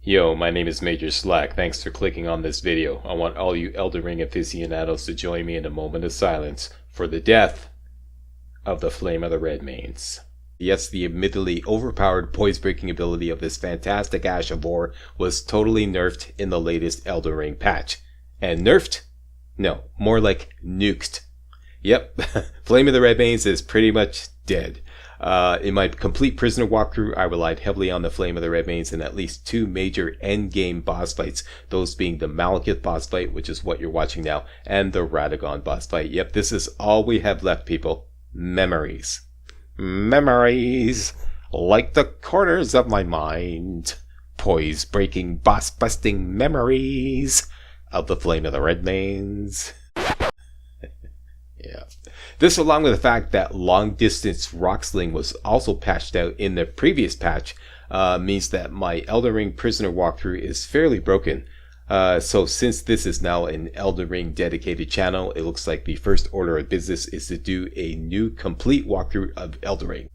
Yo, my name is Major Slack. Thanks for clicking on this video. I want all you Elden Ring aficionados to join me in a moment of silence for the death of the Flame of the Redmanes. Yes, the admittedly overpowered poise-breaking ability of this fantastic Ash of War was totally nerfed in the latest Elden Ring patch. And nerfed? No, more like nuked. Yep, Flame of the Redmanes is pretty much dead. In my complete Prisoner walkthrough, I relied heavily on the Flame of the Redmanes in at least two major endgame boss fights, those being the Malekith boss fight, which is what you're watching now, and the Radagon boss fight. Yep, this is all we have left, people. Memories. Memories! Like the corners of my mind. Poise-breaking, boss-busting memories of the Flame of the Redmanes. Yeah. This, along with the fact that long-distance rock sling was also patched out in the previous patch, means that my Elden Ring Prisoner walkthrough is fairly broken. So since this is now an Elden Ring dedicated channel, it looks like the first order of business is to do a new complete walkthrough of Elden Ring.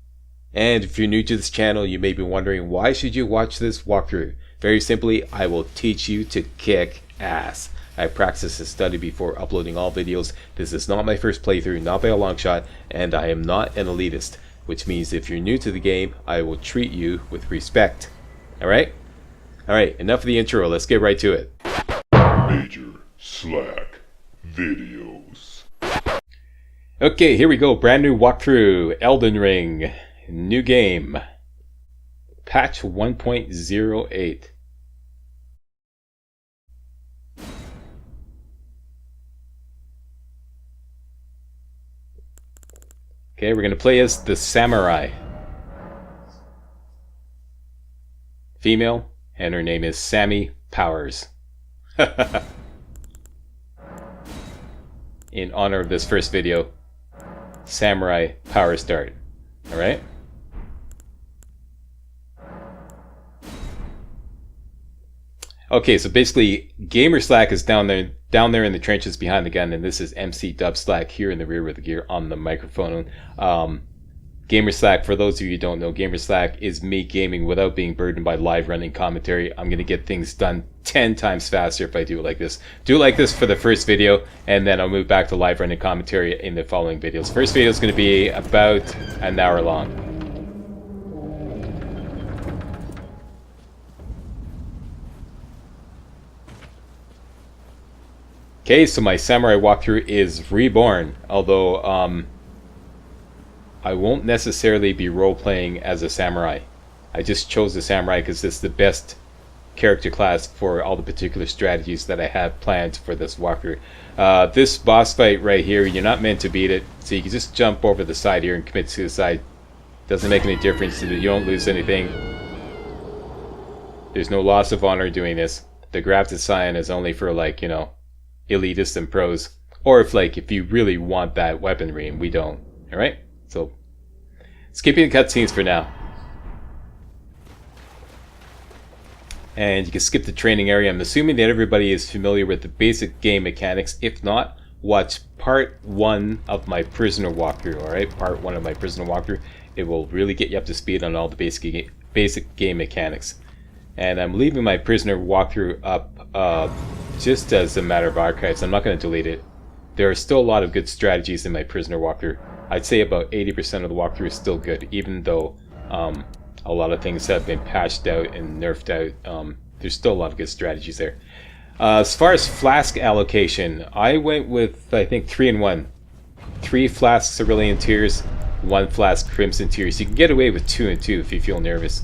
And if you're new to this channel, you may be wondering, why should you watch this walkthrough? Very simply, I will teach you to kick ass. I practice and study before uploading all videos. This is not my first playthrough, not by a long shot, and I am not an elitist, which means if you're new to the game, I will treat you with respect. Alright? Alright, enough of the intro, let's get right to it. Major Slack Videos. Okay, here we go, brand new walkthrough, Elden Ring, new game, patch 1.08. Okay, we're going to play as the samurai. Female, and her name is Sammy Powers. In honor of this first video, Samurai Power Start. Alright? Okay, so basically, Gamer Slack is down there in the trenches behind the gun, and this is MC Dub Slack here in the rear with the gear on the microphone. Gamer Slack, for those of you who don't know, Gamer Slack is me gaming without being burdened by live running commentary. I'm going to get things done 10 times faster if I do it like this. Do it like this for the first video, and then I'll move back to live running commentary in the following videos. First video is going to be about an hour long. Okay, so my samurai walkthrough is reborn, although I won't necessarily be role-playing as a samurai. I just chose the samurai because it's the best character class for all the particular strategies that I have planned for this walkthrough. This boss fight right here, you're not meant to beat it, so you can just jump over the side here and commit suicide. Doesn't make any difference, you don't lose anything. There's no loss of honor doing this. The grafted scion is only for, like, you know, elitists and pros, or if you really want that weaponry, and we don't. Alright, so skipping the cutscenes for now, and you can skip the training area. I'm assuming that everybody is familiar with the basic game mechanics. If not, watch part 1 of my Prisoner walkthrough. Alright, part 1 of my Prisoner walkthrough. It will really get you up to speed on all the basic game mechanics. And I'm leaving my Prisoner walkthrough up just as a matter of archives. I'm not going to delete it. There are still a lot of good strategies in my Prisoner walkthrough. I'd say about 80% of the walkthrough is still good, even though a lot of things have been patched out and nerfed out. There's still a lot of good strategies there. As far as flask allocation, I went with, I think, 3 and 1. 3 flasks Cerulean Tears, 1 flask Crimson Tears. You can get away with 2 and 2 if you feel nervous.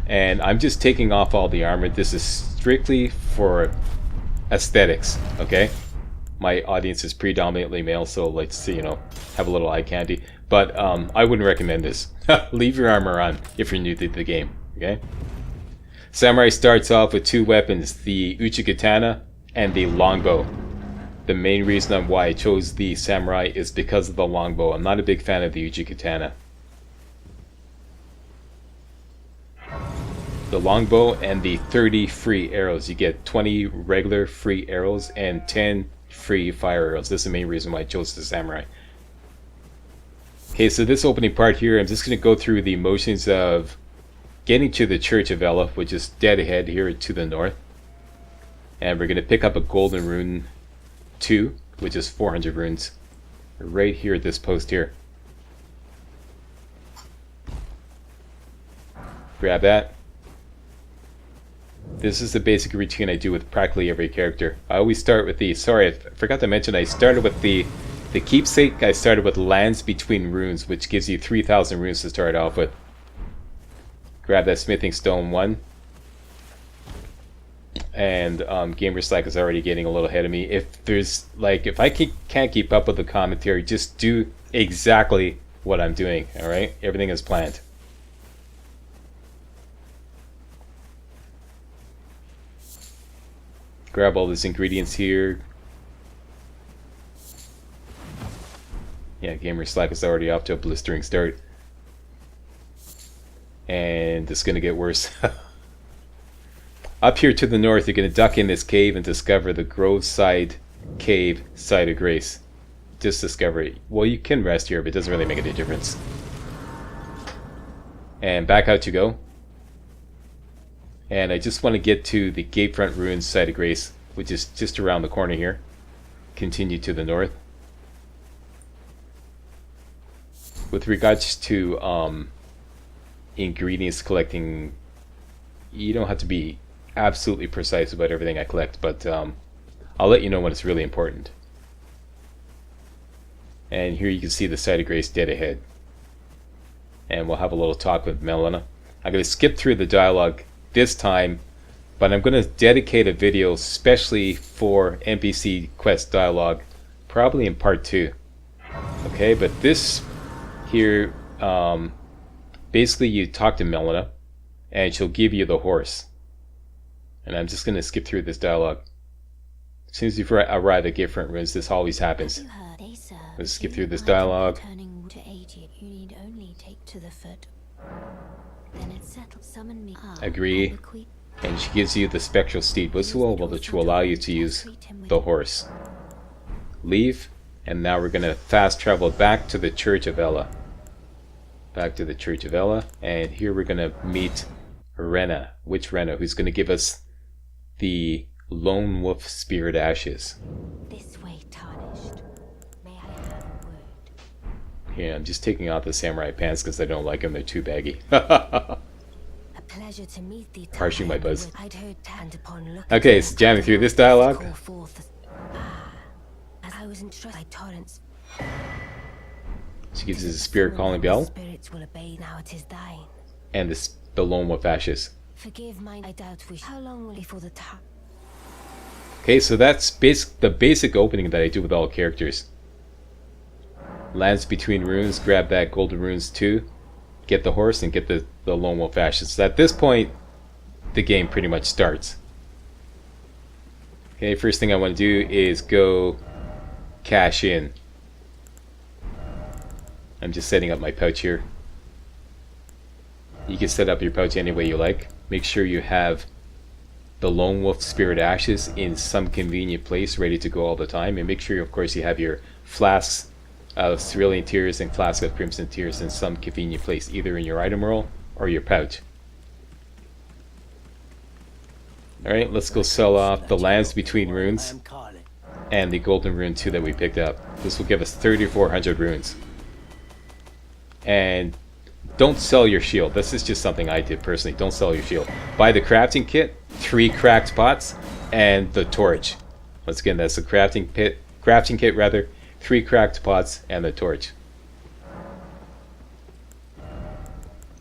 And I'm just taking off all the armor. This is strictly for aesthetics, okay? My audience is predominantly male, so let's, you know, have a little eye candy. But I wouldn't recommend this. Leave your armor on if you're new to the game, okay? Samurai starts off with 2 weapons, the Uchigatana and the longbow. The main reason why I chose the samurai is because of the longbow. I'm not a big fan of the Uchigatana. The longbow and the 30 free arrows. You get 20 regular free arrows and 10 free fire arrows. This is the main reason why I chose the samurai. Okay, so this opening part here, I'm just going to go through the motions of getting to the Church of Ella, which is dead ahead here to the north. And we're going to pick up a Golden Rune 2, which is 400 runes, right here at this post here. Grab that. This is the basic routine I do with practically every character. I always start with the... Sorry, I forgot to mention I started with the keepsake. I started with Lands Between Runes, which gives you 3,000 runes to start off with. Grab that Smithing Stone 1. And Gamer Slack is already getting a little ahead of me. If I can't keep up with the commentary, just do exactly what I'm doing, alright? Everything is planned. Grab all these ingredients here. Yeah, Gamer Slack is already off to a blistering start. And it's going to get worse. Up here to the north, you're going to duck in this cave and discover the Groveside Cave, Site of Grace. Just discover it. Well, you can rest here, but it doesn't really make any difference. And back out you go. And I just want to get to the Gatefront Ruins, Site of Grace, which is just around the corner here. Continue to the north. With regards to ingredients collecting, you don't have to be absolutely precise about everything I collect, but I'll let you know when it's really important. And here you can see the Site of Grace dead ahead. And we'll have a little talk with Melina. I'm going to skip through the dialogue this time, but I'm going to dedicate a video especially for NPC quest dialogue, probably in part 2. Okay, but this here, basically you talk to Melina, and she'll give you the horse. And I'm just going to skip through this dialogue. As soon as you arrive at Gatefront Ruins, this always happens. Let's skip through this dialogue. Agree. And she gives you the spectral steed whistle, which will allow you to use the horse. Leave. And now we're going to fast travel back to the Church of Ella. Back to the Church of Ella. And here we're going to meet Rena. Witch Rena, who's going to give us the Lone Wolf Spirit Ashes. This way, tarnished. May I have a word? Yeah, I'm just taking off the samurai pants because I don't like them. They're too baggy. A pleasure to meet thee. Harshing my buzz. I'd heard upon Okay, so jamming through this dialogue. As I was entrusted by torrents. She gives us a spirit calling bell. Spirits will obey now. It is thine. And the Lone Wolf Ashes. Forgive mine. I doubt we. How long will before the time? Okay, so that's the basic opening that I do with all characters. Lands Between Runes, grab that Golden Runes 2, get the horse, and get the Lone Wolf Ashes. So at this point, the game pretty much starts. Okay, first thing I want to do is go cash in. I'm just setting up my pouch here. You can set up your pouch any way you like. Make sure you have the Lone Wolf Spirit Ashes in some convenient place ready to go all the time, and make sure of course you have your flasks of Cerulean Tears and flask of Crimson Tears in some convenient place, either in your item roll or your pouch. Alright, let's go sell off the Lands Between Runes and the Golden Rune 2 that we picked up. This will give us 3,400 runes. And don't sell your shield. This is just something I did personally. Don't sell your shield. Buy the crafting kit, 3 cracked pots, and the torch. Once again, that's the crafting kit rather, 3 cracked pots and the torch.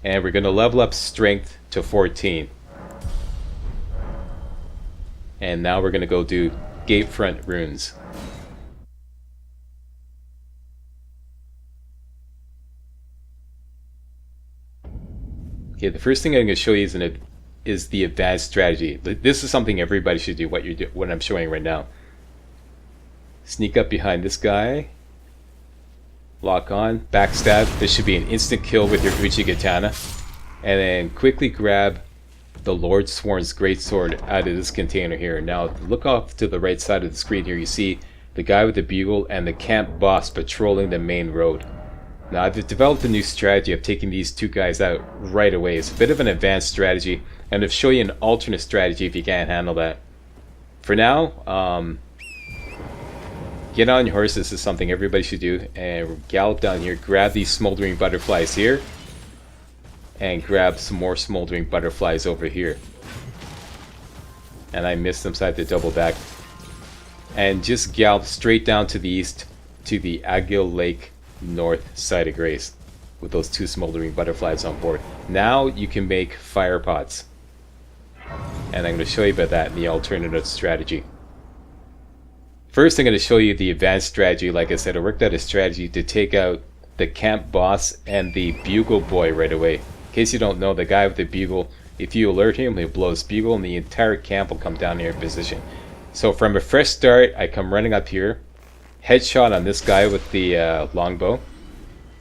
And we're going to level up strength to 14. And now we're going to go do Gatefront Ruins. Okay, the first thing I'm going to show you is the advanced strategy. This is something everybody should do, what I'm showing right now. Sneak up behind this guy. Lock on. Backstab. This should be an instant kill with your Uchi Katana. And then quickly grab the Lord Sworn's Greatsword out of this container here. Now, look off to the right side of the screen here. You see the guy with the bugle and the camp boss patrolling the main road. Now I've developed a new strategy of taking these two guys out right away. It's a bit of an advanced strategy, and I'll show you an alternate strategy if you can't handle that. For now, get on your horse. This is something everybody should do, and gallop down here, grab these smoldering butterflies here, and grab some more smoldering butterflies over here. And I missed them, so I had to double back. And just gallop straight down to the east to the Agil Lake north side of Grace with those two smoldering butterflies on board. Now you can make fire pots. And I'm going to show you about that in the alternative strategy. First, I'm going to show you the advanced strategy. Like I said, I worked out a strategy to take out the camp boss and the bugle boy right away. In case you don't know, the guy with the bugle, if you alert him, he'll blow his bugle and the entire camp will come down here in position. So from a fresh start, I come running up here, headshot on this guy with the longbow,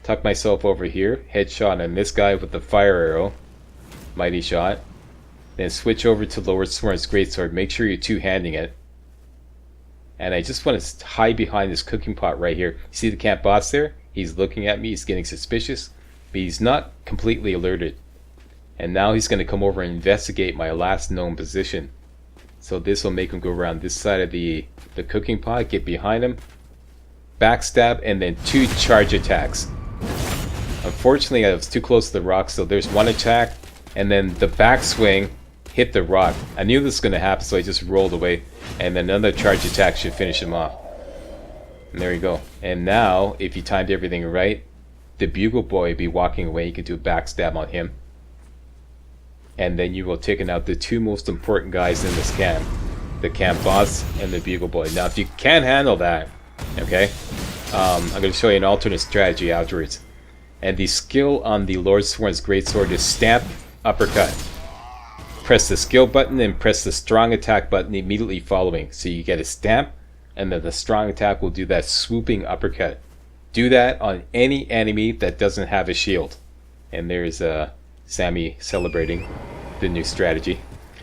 tuck myself over here, headshot on this guy with the fire arrow, mighty shot, then switch over to Lord Sworn's greatsword. Make sure you're two-handing it. And I just want to hide behind this cooking pot right here. See the camp boss there? He's looking at me, he's getting suspicious, but he's not completely alerted. And now he's going to come over and investigate my last known position. So this will make him go around this side of the cooking pot, get behind him, backstab, and then 2 charge attacks. Unfortunately, I was too close to the rock, so there's 1 attack, and then the backswing hit the rock. I knew this was going to happen, so I just rolled away, and then another charge attack should finish him off. And there you go. And now, if you timed everything right, the bugle boy will be walking away. You can do a backstab on him. And then you will take out the 2 most important guys in this camp. The camp boss and the bugle boy. Now if you can't handle that, okay, I'm going to show you an alternate strategy afterwards. And the skill on the Lord Sworn's greatsword is stamp uppercut. Press the skill button and press the strong attack button immediately following. So you get a stamp, and then the strong attack will do that swooping uppercut. Do that on any enemy that doesn't have a shield. And there's Sammy celebrating the new strategy.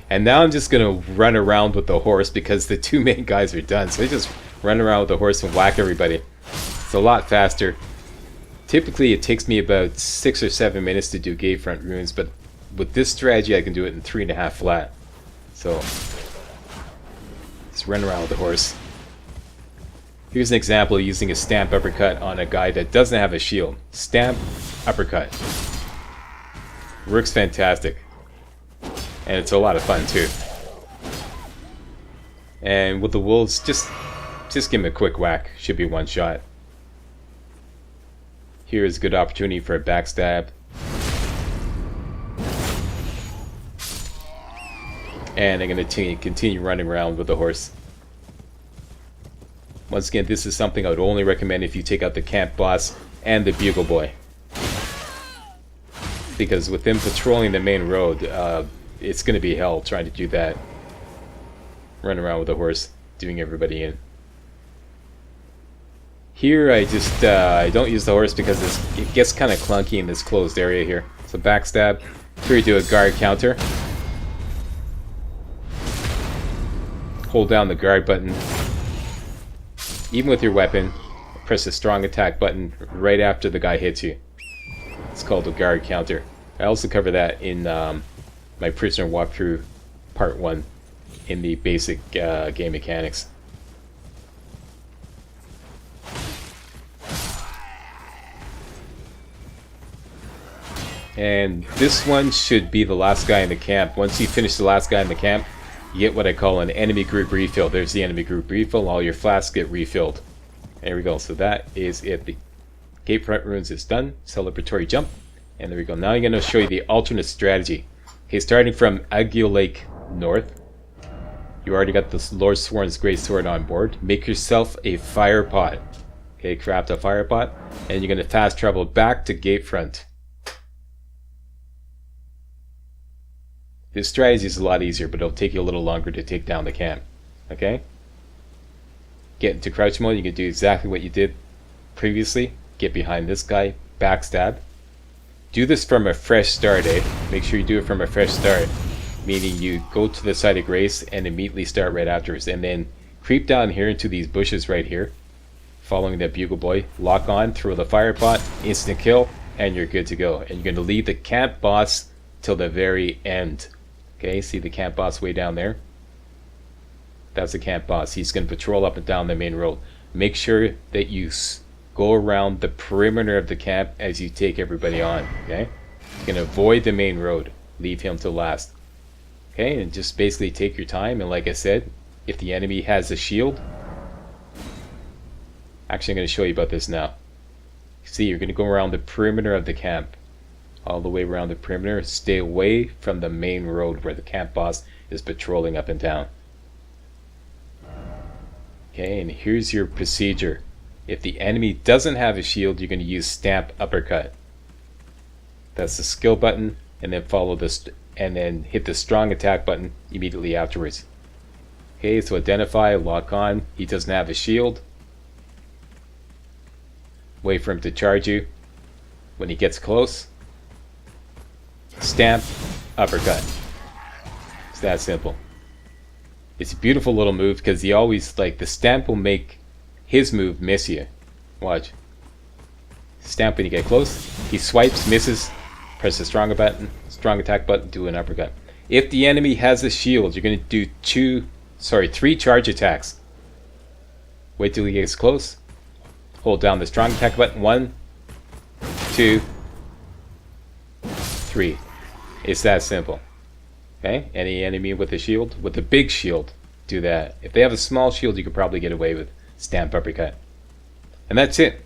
And now I'm just going to run around with the horse because the 2 main guys are done. So I just run around with the horse and whack everybody. It's a lot faster. Typically it takes me about 6 or 7 minutes to do Gatefront Ruins, but with this strategy I can do it in 3.5 flat. So just run around with the horse. Here's an example using a stamp uppercut on a guy that doesn't have a shield. Stamp uppercut. Works fantastic. And it's a lot of fun too. And with the wolves, just give him a quick whack. Should be 1 shot. Here is a good opportunity for a backstab. And I'm going to continue running around with the horse. Once again, this is something I would only recommend if you take out the camp boss and the bugle boy. Because with them patrolling the main road, it's going to be hell trying to do that. Run around with the horse, doing everybody in. Here I just I don't use the horse because it gets kind of clunky in this closed area here. So backstab. Here you do a guard counter. Hold down the guard button. Even with your weapon, press the strong attack button right after the guy hits you. It's called a guard counter. I also cover that in my Prisoner walkthrough part 1 in the basic game mechanics. And this one should be the last guy in the camp. Once you finish the last guy in the camp, you get what I call an enemy group refill. There's the enemy group refill. All your flasks get refilled. There we go. So that is it. The Gatefront Ruins is done. Celebratory jump. And there we go. Now I'm going to show you the alternate strategy. Okay, starting from Agil Lake North. You already got the Lord Sworn's greatsword on board. Make yourself a fire pot. Okay, craft a fire pot. And you're going to fast travel back to Gatefront. This strategy is a lot easier, but it'll take you a little longer to take down the camp. Okay? Get into crouch mode. You can do exactly what you did previously. Get behind this guy. Backstab. Do this from a fresh start, eh? Make sure you do it from a fresh start. Meaning you go to the side of Grace and immediately start right afterwards. And then creep down here into these bushes right here. following that bugle boy. Lock on, throw the fire pot, instant kill, and you're good to go. And you're going to leave the camp boss till the very end. Okay, see the camp boss way down there? That's the camp boss. He's going to patrol up and down the main road. Make sure that you go around the perimeter of the camp as you take everybody on. Okay, you're going to avoid the main road. Leave him till last. Okay, and just basically take your time. And like I said, if the enemy has a shield, actually I'm going to show you about this now. See, you're going to go around the perimeter of the camp, all the way around the perimeter. Stay away from the main road where the camp boss is patrolling up and down. Okay, and here's your procedure. If the enemy doesn't have a shield, you're going to use stamp uppercut. That's the skill button, and then follow this, and then hit the strong attack button immediately afterwards. Okay, so identify, lock on. He doesn't have a shield. Wait for him to charge you. When he gets close, stamp, uppercut. It's that simple. It's a beautiful little move because he always, like, the stamp will make his move miss you. Watch. Stamp when you get close. He swipes, misses. Press the strong attack button, do an uppercut. If the enemy has a shield, you're going to do 3 charge attacks. Wait till he gets close. Hold down the strong attack button. 1, 2, 3. It's that simple. Okay? Any enemy with a shield, with a big shield, do that. If they have a small shield, you could probably get away with stamp uppercut. And that's it.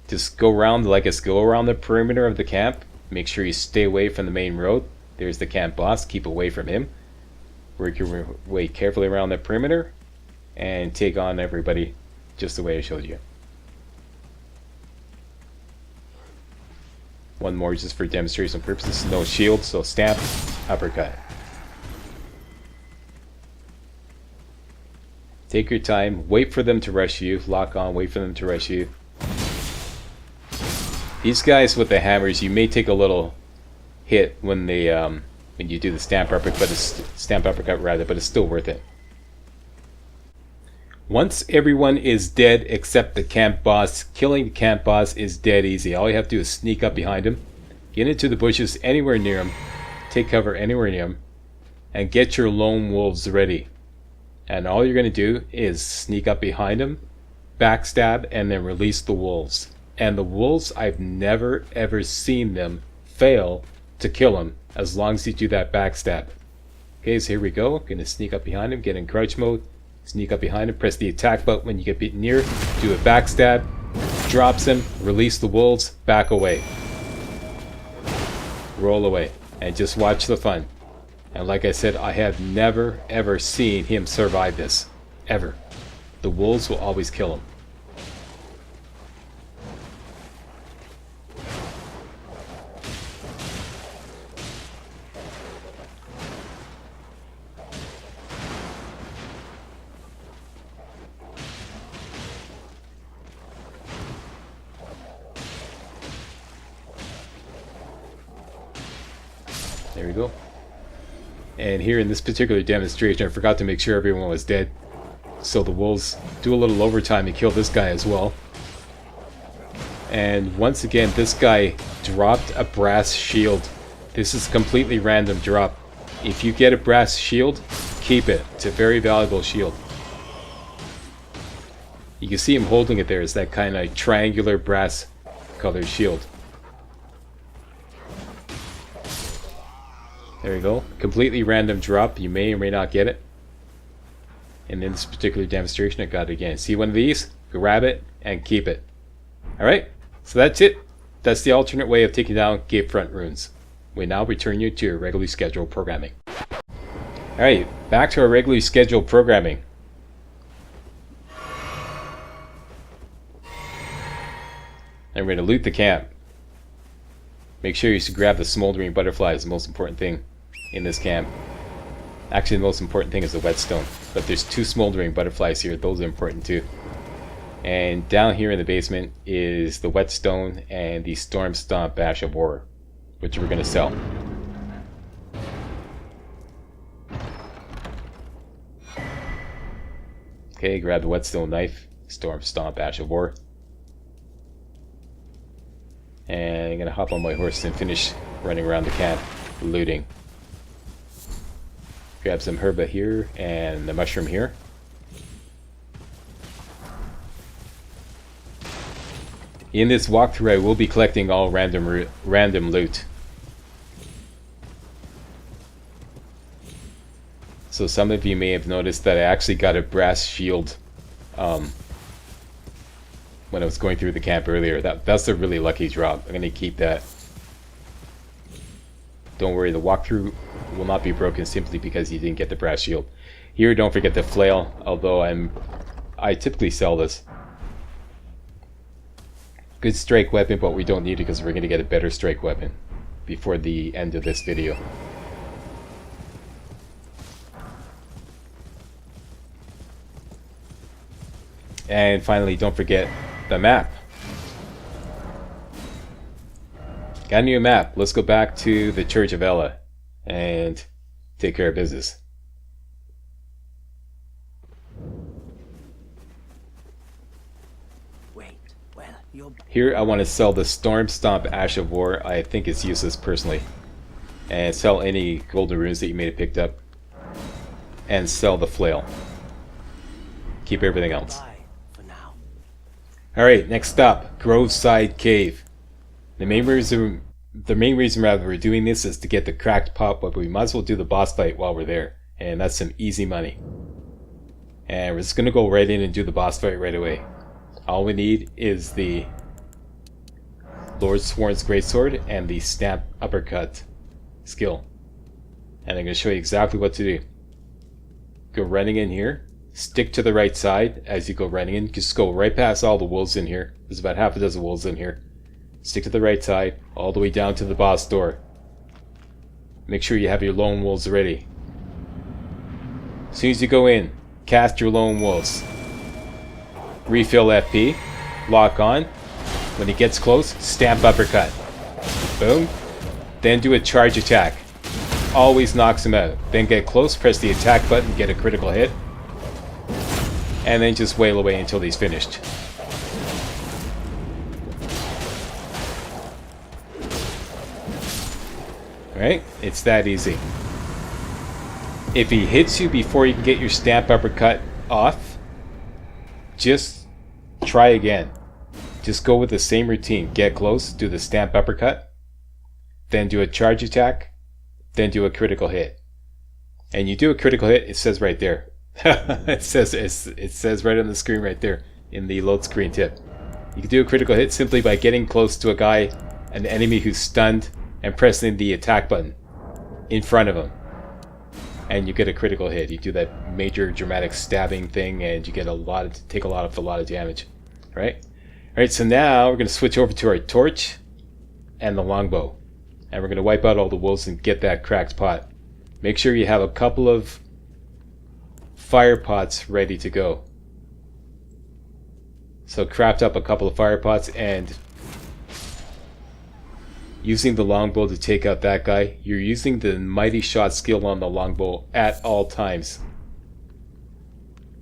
Just go around, go around the perimeter of the camp. Make sure you stay away from the main road. There's the camp boss. Keep away from him. Work your way carefully around the perimeter and take on everybody just the way I showed you. One more just for demonstration purposes. No shield, so stamp, uppercut. Take your time. Wait for them to rush you. Lock on. Wait for them to rush you. These guys with the hammers, you may take a little hit when they when you do the stamp uppercut, but it's still worth it. Once everyone is dead except the camp boss, killing the camp boss is dead easy. All you have to do is sneak up behind him, get into the bushes anywhere near him, take cover anywhere near him, and get your lone wolves ready. And all you're going to do is sneak up behind him, backstab, and then release the wolves. And the wolves, I've never ever seen them fail to kill him as long as you do that backstab. Okay, so here we go. Gonna sneak up behind him, get in crouch mode, sneak up behind him, press the attack button when you get beaten near, do a backstab, drops him, release the wolves, back away. Roll away, and just watch the fun. And like I said, I have never ever seen him survive this. Ever. The wolves will always kill him. There we go. And here in this particular demonstration, I forgot to make sure everyone was dead. So the wolves do a little overtime and kill this guy as well. And once again, this guy dropped a brass shield. This is a completely random drop. If you get a brass shield, keep it. It's a very valuable shield. You can see him holding it there. It's that kind of triangular brass colored shield. There we go. Completely random drop. You may or may not get it. And in this particular demonstration, I got it again. See one of these? Grab it and keep it. Alright, so that's it. That's the alternate way of taking down Gatefront Ruins. We now return you to your regularly scheduled programming. Alright, back to our regularly scheduled programming. And we're going to loot the camp. Make sure you grab the smoldering butterfly is the most important thing in this camp. Actually, the most important thing is the whetstone. But there's 2 smoldering butterflies here. Those are important too. And down here in the basement is the whetstone and the storm stomp ash of war, which we're going to sell. Okay, grab the whetstone knife. Storm Stomp, Ash of War. And I'm gonna hop on my horse and finish running around the camp, looting. Grab some herba here and the mushroom here. In this walkthrough, I will be collecting all random loot. So some of you may have noticed that I actually got a brass shield when I was going through the camp earlier. That's a really lucky drop. I'm going to keep that. Don't worry, the walkthrough will not be broken simply because you didn't get the brass shield. Here, don't forget the flail, although I typically sell this. Good strike weapon, but we don't need it because we're going to get a better strike weapon before the end of this video. And finally, don't forget the map. Got a new map. Let's go back to the Church of Ella and take care of business. Here I want to sell the Storm Stomp Ash of War. I think it's useless personally. And sell any golden runes that you may have picked up. And sell the flail. Keep everything else. Alright, next up, Groveside Cave. The main reason we're doing this is to get the cracked pot, but we might as well do the boss fight while we're there. And that's some easy money. And we're just going to go right in and do the boss fight right away. All we need is the Lord Sworn's Greatsword and the Snap Uppercut skill. And I'm going to show you exactly what to do. Go running in here. Stick to the right side as you go running in. Just go right past all the wolves in here. There's about half a dozen wolves in here. Stick to the right side, all the way down to the boss door. Make sure you have your lone wolves ready. As soon as you go in, cast your lone wolves. Refill FP. Lock on. When he gets close, Stamp Uppercut. Boom. Then do a charge attack. Always knocks him out. Then get close, press the attack button, get a critical hit. And then just wail away until he's finished. Alright, it's that easy. If he hits you before you can get your Stamp Uppercut off, just try again. Just go with the same routine. Get close, do the Stamp Uppercut, then do a charge attack, then do a critical hit. And you do a critical hit, it says right there. it says right on the screen right there in the load screen tip. You can do a critical hit simply by getting close to a guy, an enemy who's stunned, and pressing the attack button in front of him. And you get a critical hit. You do that major dramatic stabbing thing and you get take a lot of damage. Right? Alright, so now we're going to switch over to our torch and the longbow. And we're going to wipe out all the wolves and get that cracked pot. Make sure you have a couple of fire pots ready to go. So craft up a couple of fire pots and using the longbow to take out that guy, you're using the mighty shot skill on the longbow at all times.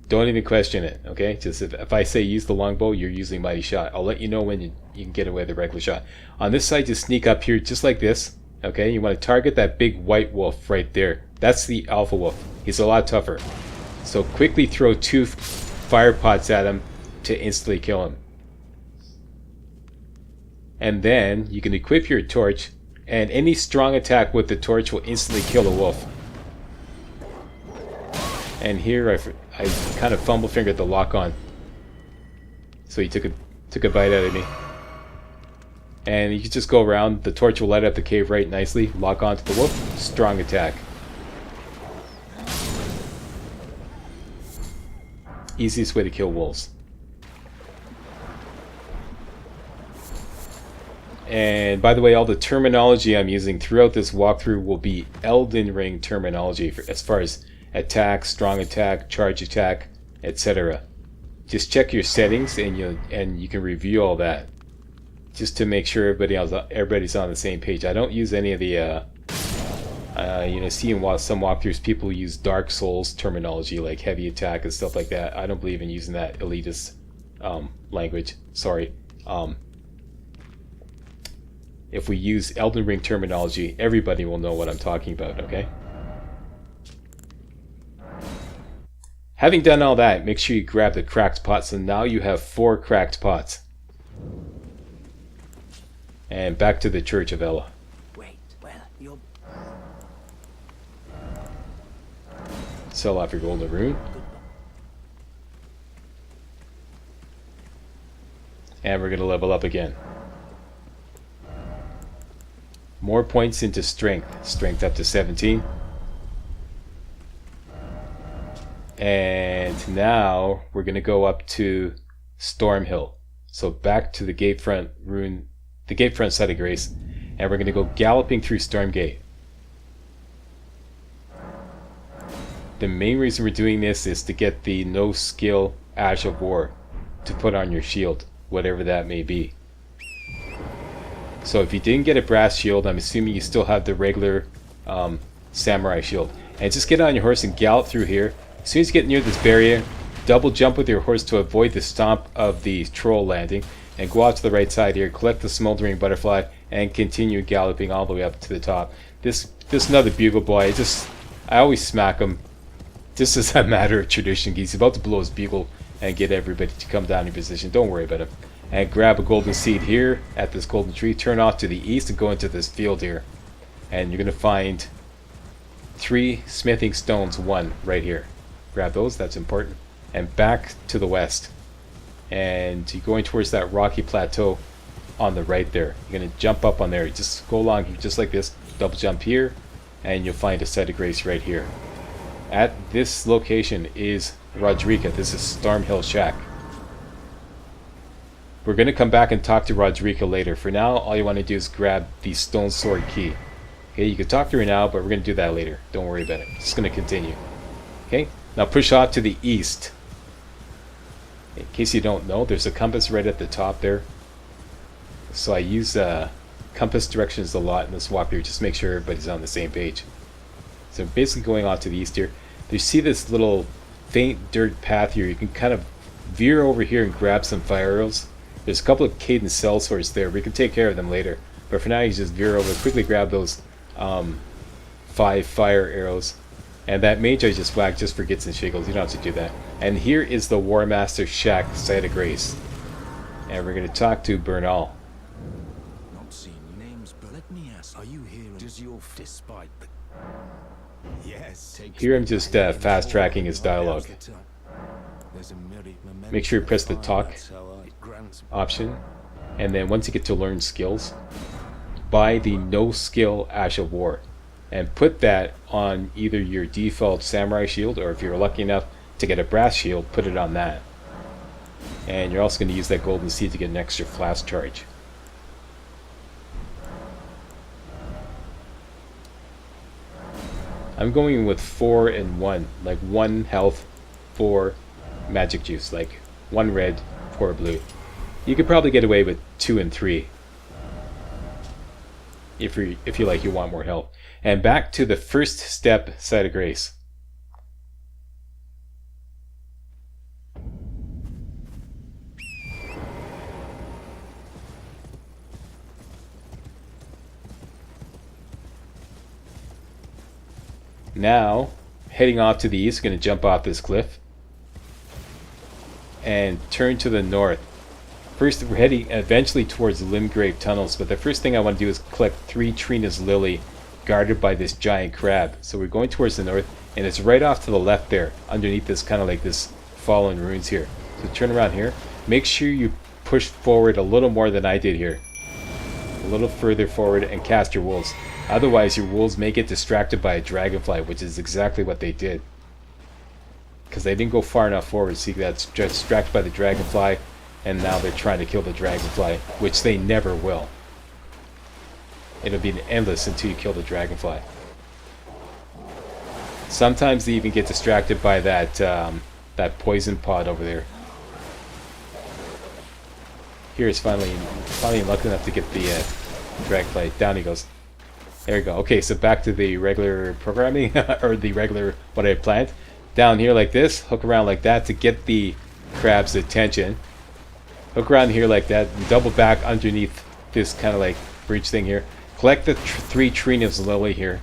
Don't even question it, okay? Just if I say use the longbow, you're using mighty shot. I'll let you know when you can get away with the regular shot. On this side, just sneak up here just like this, okay? You want to target that big white wolf right there. That's the alpha wolf. He's a lot tougher. So quickly throw 2 fire pots at him to instantly kill him. And then you can equip your torch, and any strong attack with the torch will instantly kill the wolf. And here I kind of fumble fingered the lock on, so he took a bite out of me. And you can just go around. The torch will light up the cave right nicely. Lock onto the wolf. Strong attack. Easiest way to kill wolves. And by the way, all the terminology I'm using throughout this walkthrough will be Elden Ring terminology as far as attack, strong attack, charge attack, etc. Just check your settings and you can review all that, just to make sure everybody's on the same page. I don't use any of the see in some walkthroughs people use Dark Souls terminology like heavy attack and stuff like that. I don't believe in using that elitist language. Sorry. If we use Elden Ring terminology, everybody will know what I'm talking about, okay? Having done all that, make sure you grab the cracked pot. So now you have 4 cracked pots. And back to the Church of Ella. Wait, well, you're... Sell off your golden rune. And we're going to level up again. More points into strength. Strength up to 17. And now we're going to go up to Stormhill. So back to the Gatefront Ruin, the Gatefront Side of Grace. And we're going to go galloping through Stormgate. The main reason we're doing this is to get the no skill Ash of War to put on your shield, whatever that may be. So if you didn't get a brass shield, I'm assuming you still have the regular samurai shield. And just get on your horse and gallop through here. As soon as you get near this barrier, double jump with your horse to avoid the stomp of the troll landing. And go out to the right side here, collect the smoldering butterfly, and continue galloping all the way up to the top. This another bugle boy. I always smack him. Just as a matter of tradition. He's about to blow his bugle and get everybody to come down in position. Don't worry about him. And grab a golden seed here at this golden tree. Turn off to the east and go into this field here. And you're going to find 3 smithing stones. 1 right here. Grab those. That's important. And back to the west. And you're going towards that rocky plateau on the right there. You're going to jump up on there. Just go along just like this. Double jump here. And you'll find a site of grace right here. At this location is Rodrika. This is Stormhill Shack. We're going to come back and talk to Rodrika later. For now, all you want to do is grab the stone sword key. Okay, you can talk to her now, but we're going to do that later. Don't worry about it. It's going to continue. Okay, now push off to the east. In case you don't know, there's a compass right at the top there. So I use compass directions a lot in this walkthrough. Just make sure everybody's on the same page. So basically going off to the east here. You see this little faint dirt path here. You can kind of veer over here and grab some fire arrows. There's a couple of cadence cell swords there. We can take care of them later. But for now, you just veer over, quickly grab those 5 fire arrows. And that mage I just whacked just for gits and shiggles. You don't have to do that. And here is the War Master Shack Site of Grace. And we're going to talk to Bernal. Not seen names, but let me ask, are you here? Does your despite the... Yes. Here I'm just fast tracking his dialogue. Make sure you press the talk option. And then once you get to learn skills, buy the no skill Ash of War. And put that on either your default samurai shield, or if you're lucky enough to get a brass shield, put it on that. And you're also going to use that golden seed to get an extra flask charge. I'm going with 4 and 1, like 1 health, 4 magic juice, like 1 red, 4 blue. You could probably get away with 2 and 3 if you want more health. And back to the first step Site of Grace. Now, heading off to the east, going to jump off this cliff and turn to the north. First, we're heading eventually towards Limgrave Tunnels, but the first thing I want to do is collect 3 Trina's Lily guarded by this giant crab. So we're going towards the north, and it's right off to the left there, underneath this kind of like this fallen ruins here. So turn around here. Make sure you push forward a little more than I did here. A little further forward and cast your wolves. Otherwise, your wolves may get distracted by a dragonfly, which is exactly what they did. Because they didn't go far enough forward, so you got distracted by the dragonfly, and now they're trying to kill the dragonfly, which they never will. It'll be endless until you kill the dragonfly. Sometimes they even get distracted by that that poison pod over there. Here is finally lucky enough to get the dragonfly. Down he goes. There we go. Okay, so back to the regular programming, or the regular what I had planned. Down here like this, hook around like that to get the crab's attention. Hook around here like that, and double back underneath this kind of like bridge thing here. Collect the 3 Trina's Lily here,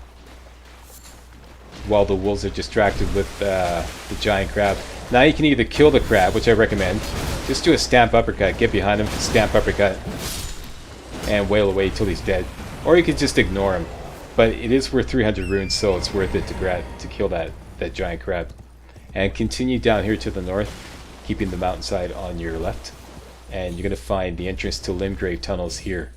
while the wolves are distracted with the giant crab. Now you can either kill the crab, which I recommend. Just do a stamp uppercut, get behind him, stamp uppercut, and wail away till he's dead. Or you could just ignore him. But it is worth 300 runes, so it's worth it to kill that giant crab. And continue down here to the north, keeping the mountainside on your left. And you're going to find the entrance to Limgrave Tunnels here.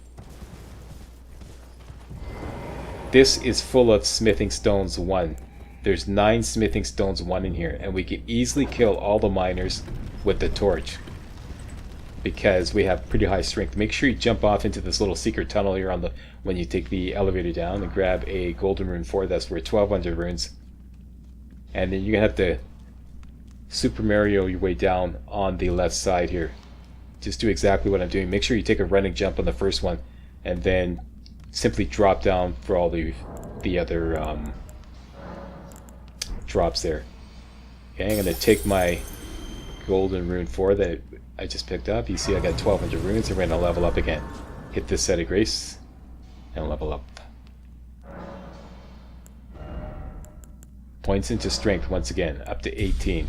This is full of smithing stones 1. There's 9 smithing stones 1 in here, and we can easily kill all the miners with the torch because we have pretty high strength. Make sure you jump off into this little secret tunnel here on the when you take the elevator down and grab a golden rune 4. That's worth 1200 runes. And then you're gonna have to Super Mario your way down on the left side here. Just do exactly what I'm doing. Make sure you take a running jump on the first one, and then simply drop down for all the other drops there. Okay, I'm going to take my golden rune 4 that I just picked up. You see I got 1200 runes, and we're going to level up again. Hit this set of grace and level up. Points into strength once again, up to 18.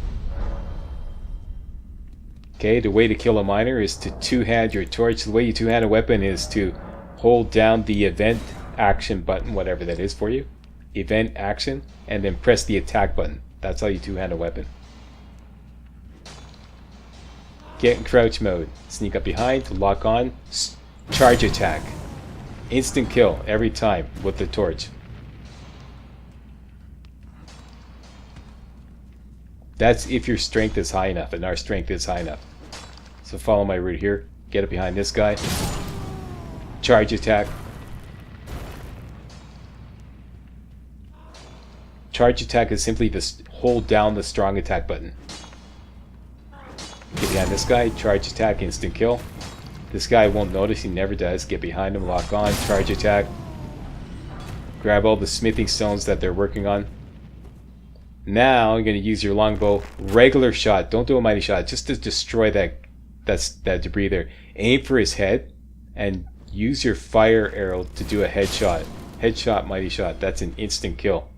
Okay, the way to kill a miner is to two-hand your torch. The way you two-hand a weapon is to hold down the event action button, whatever that is for you. Event action, and then press the attack button. That's how you two-hand a weapon. Get in crouch mode. Sneak up behind, lock on, charge attack. Instant kill every time with the torch. That's if your strength is high enough, and our strength is high enough. So follow my route here. Get up behind this guy. Charge attack. Charge attack is simply just hold down the strong attack button. Get behind this guy. Charge attack, instant kill. This guy won't notice, he never does. Get behind him, lock on, charge attack. Grab all the smithing stones that they're working on. Now you're going to use your longbow. Regular shot, don't do a mighty shot, just to destroy that debris there. Aim for his head and use your fire arrow to do a headshot. Headshot, mighty shot, that's an instant kill.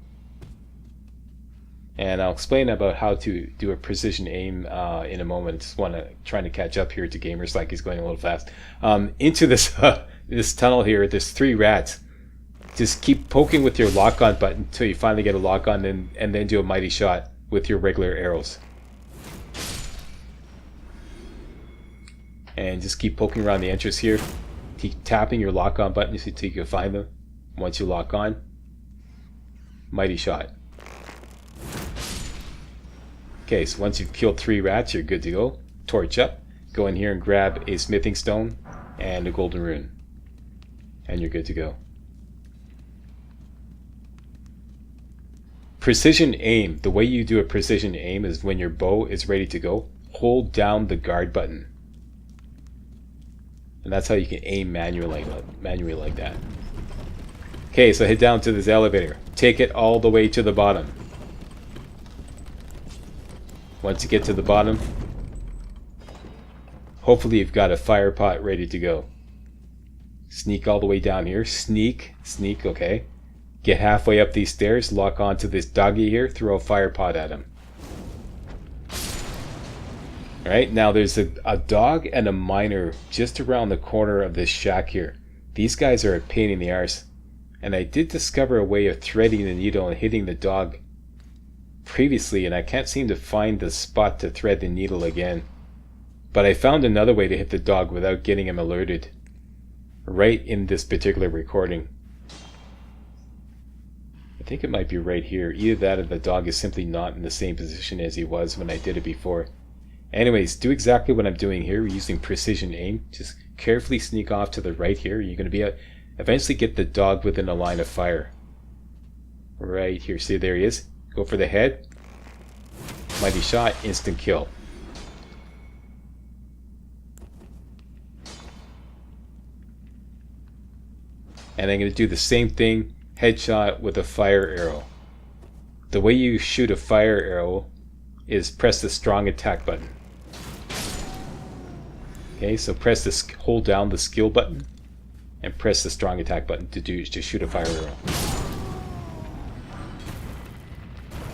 And I'll explain about how to do a precision aim in a moment. Just trying to catch up here to gamers like he's going a little fast. Into this this tunnel here, there's 3 rats. Just keep poking with your lock-on button until you finally get a lock-on, and then do a mighty shot with your regular arrows. And just keep poking around the entrance here. Keep tapping your lock-on button until you can find them. Once you lock on, mighty shot. Okay, so once you've killed 3 rats, you're good to go. Torch up. Go in here and grab a smithing stone and a golden rune. And you're good to go. Precision aim. The way you do a precision aim is when your bow is ready to go, hold down the guard button. And that's how you can aim manually like that. Okay, so head down to this elevator. Take it all the way to the bottom. Once you get to the bottom, hopefully you've got a fire pot ready to go. Sneak all the way down here. Sneak, okay. Get halfway up these stairs, lock onto this doggy here, throw a fire pot at him. Alright, now there's a dog and a miner just around the corner of this shack here. These guys are a pain in the arse. And I did discover a way of threading the needle and hitting the dog previously, and I can't seem to find the spot to thread the needle again. But I found another way to hit the dog without getting him alerted. Right in this particular recording. I think it might be right here. Either that or the dog is simply not in the same position as he was when I did it before. Anyways, do exactly what I'm doing here using precision aim. Just carefully sneak off to the right here. You're going to be eventually get the dog within a line of fire. Right here. See, there he is. Go for the head. Mighty shot. Instant kill. And I'm going to do the same thing. Headshot with a fire arrow. The way you shoot a fire arrow is press the strong attack button. Okay, so press this, hold down the skill button, and press the strong attack button to shoot a fire arrow.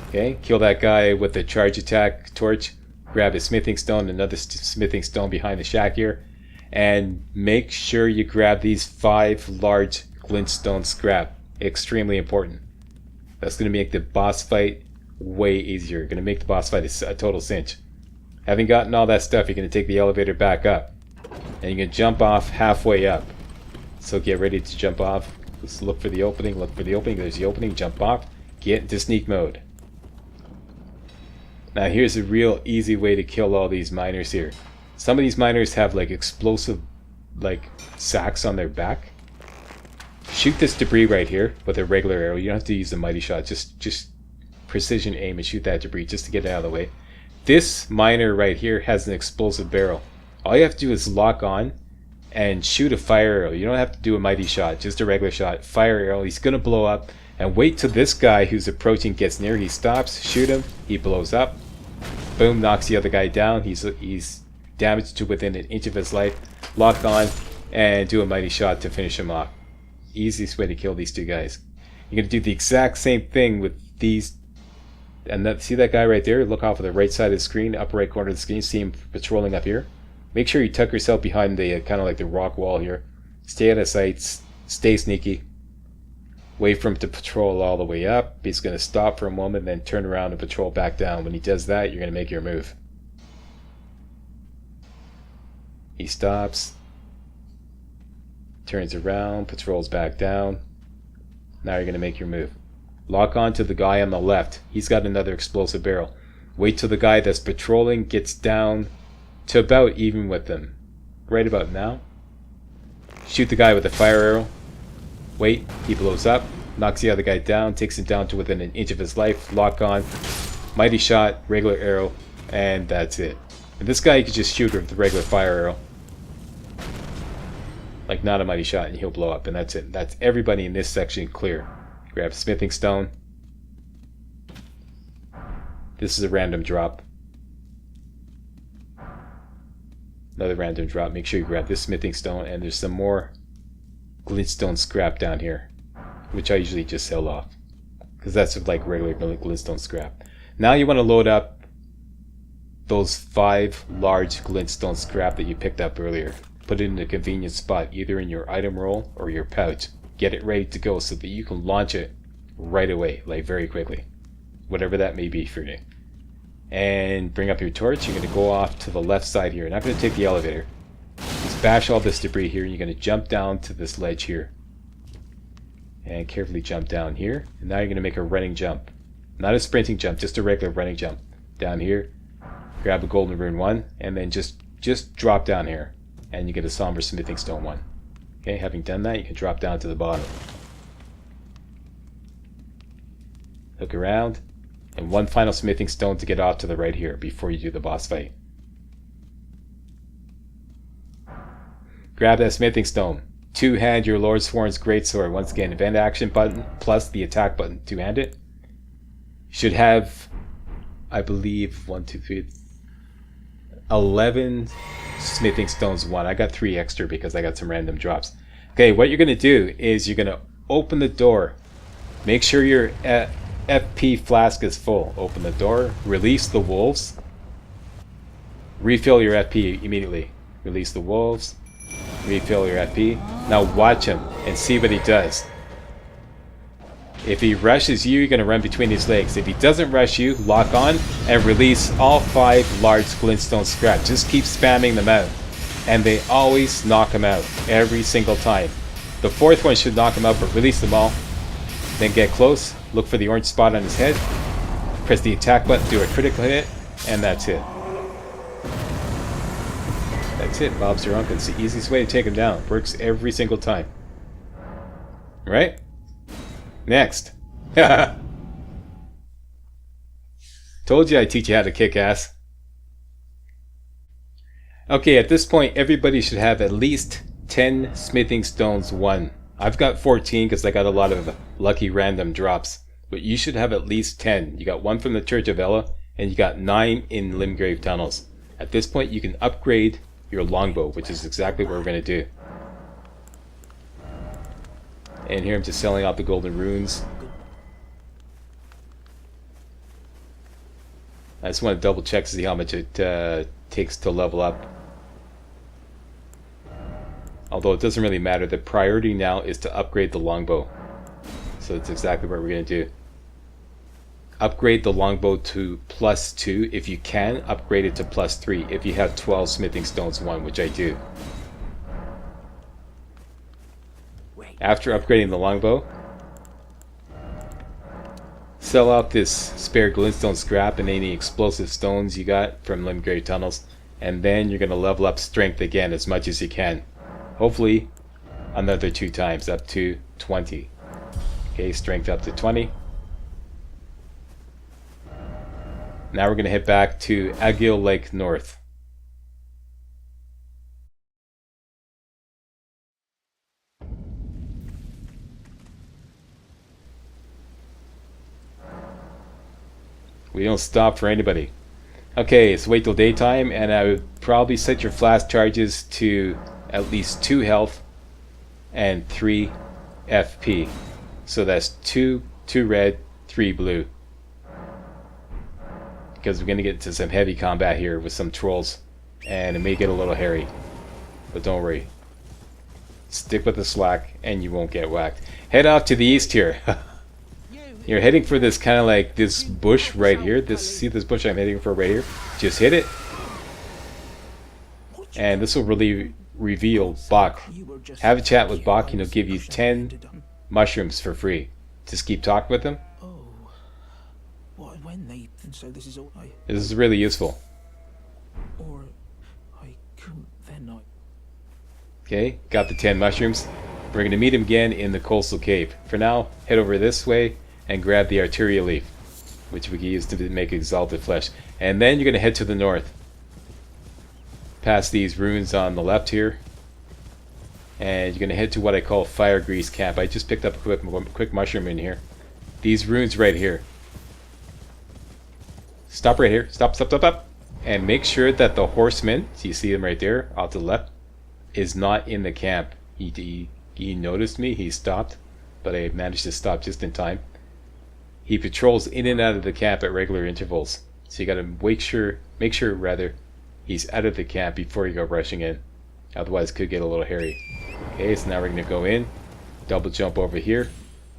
Okay, kill that guy with the charge attack torch. Grab a smithing stone, another smithing stone behind the shack here, and make sure you grab these 5 large glintstone scrap. Extremely important. That's going to make the boss fight way easier. Going to make the boss fight a total cinch. Having gotten all that stuff, you're going to take the elevator back up, and you're going to jump off halfway up. So get ready to jump off. Just look for the opening. Look for the opening. There's the opening. Jump off. Get into sneak mode. Now here's a real easy way to kill all these miners here. Some of these miners have like explosive like sacks on their back. Shoot this debris right here with a regular arrow. You don't have to use the mighty shot. Just precision aim and shoot that debris just to get it out of the way. This miner right here has an explosive barrel. All you have to do is lock on and shoot a fire arrow. You don't have to do a mighty shot, just a regular shot. Fire arrow. He's going to blow up. And wait till this guy who's approaching gets near. He stops, shoot him, he blows up. Boom, knocks the other guy down. He's damaged to within an inch of his life. Lock on and do a mighty shot to finish him off. Easiest way to kill these 2 guys. You're going to do the exact same thing with these. And see that guy right there? Look off of the right side of the screen, upper right corner of the screen. See him patrolling up here? Make sure you tuck yourself behind the kind of like the rock wall here. Stay out of sight. Stay sneaky. Wait for him to patrol all the way up. He's going to stop for a moment, then turn around and patrol back down. When he does that, you're going to make your move. He stops. Turns around, patrols back down. Now you're going to make your move. Lock on to the guy on the left. He's got another explosive barrel. Wait till the guy that's patrolling gets down to about even with them. Right about now. Shoot the guy with a fire arrow. Wait, he blows up, knocks the other guy down, takes him down to within an inch of his life, lock on, mighty shot, regular arrow, and that's it. And this guy you can just shoot with the regular fire arrow. Like not a mighty shot, and he'll blow up, and that's it. That's everybody in this section clear. Grab smithing stone. This is a random drop. Another random drop. Make sure you grab this smithing stone, and there's some more glintstone scrap down here, which I usually just sell off because that's like regular glintstone scrap. Now you want to load up those 5 large glintstone scrap that you picked up earlier. Put it in a convenient spot, either in your item roll or your pouch. Get it ready to go so that you can launch it right away, like very quickly, whatever that may be for you. And bring up your torch. You're going to go off to the left side here. You're not going to take the elevator. Just bash all this debris here, and you're going to jump down to this ledge here. And carefully jump down here. And now you're going to make a running jump. Not a sprinting jump, just a regular running jump. Down here, grab a golden rune 1, and then just drop down here. And you get a somber smithing stone 1. Okay, having done that, you can drop down to the bottom. Look around, and 1 final smithing stone to get off to the right here before you do the boss fight. Grab that smithing stone. 2-hand your Lord Sworn's greatsword. Once again, event action button plus the attack button. 2-hand it. You should have, I believe, 1, 2, 3, 11 smithing stones. 1. I got 3 extra because I got some random drops. Okay, what you're going to do is you're going to open the door. Make sure your FP flask is full. Open the door. Release the wolves. Refill your FP immediately. Release the wolves. Refill your FP. Now watch him and see what he does. If he rushes you, you're going to run between his legs. If he doesn't rush you, lock on and release all 5 large glintstone scrap. Just keep spamming them out. And they always knock him out. Every single time. The 4th one should knock him out, but release them all. Then get close. Look for the orange spot on his head. Press the attack button, do a critical hit, and that's it. That's it, Bob's your uncle. It's the easiest way to take him down. Works every single time. Right? Next. Told you I'd teach you how to kick ass. Okay, at this point, everybody should have at least 10 smithing stones 1. I've got 14 because I got a lot of lucky random drops. But you should have at least 10. You got 1 from the Church of Ella, and you got 9 in Limgrave Tunnels. At this point, you can upgrade your longbow, which is exactly what we're going to do. And here I'm just selling out the golden runes. I just want to double check to see how much it takes to level up. Although it doesn't really matter, the priority now is to upgrade the longbow. So that's exactly what we're going to do. Upgrade the longbow to +2. If you can, upgrade it to +3 if you have 12 smithing stones 1, which I do. After upgrading the longbow, sell out this spare glintstone scrap and any explosive stones you got from Limgrave Tunnels, and then you're going to level up strength again as much as you can. Hopefully another 2 times, up to 20. Okay, strength up to 20. Now we're going to head back to Agil Lake North. We don't stop for anybody. Okay, so wait till daytime, and I would probably set your flash charges to at least 2 health and 3 FP. So that's 2 red, 3 blue. Because we're going to get into some heavy combat here with some trolls, and it may get a little hairy, but don't worry. Stick with the slack and you won't get whacked. Head off to the east here. You're heading for this kind of like this bush right here. See this bush I'm heading for right here? Just hit it, and this will really reveal Bach. Have a chat with Bach, and he'll give you 10 mushrooms for free. Just keep talking with him. When they so this is all This is really useful. or I couldn't then I Okay, got the 10 mushrooms. We're going to meet him again in the coastal cave. For now, head over this way and grab the arteria leaf, which we can use to make exalted flesh. And then you're going to head to the north, past these ruins on the left here, and you're going to head to what I call Fire Grease Camp. I just picked up a quick mushroom in here. These ruins right here. Stop right here. Stop. And make sure that the Horseman, so you see him right there off to the left, is not in the camp. He noticed me. He stopped, but I managed to stop just in time. He patrols in and out of the camp at regular intervals. So you got to make sure he's out of the camp before you go rushing in. Otherwise it could get a little hairy. Okay, so now we're going to go in, double jump over here,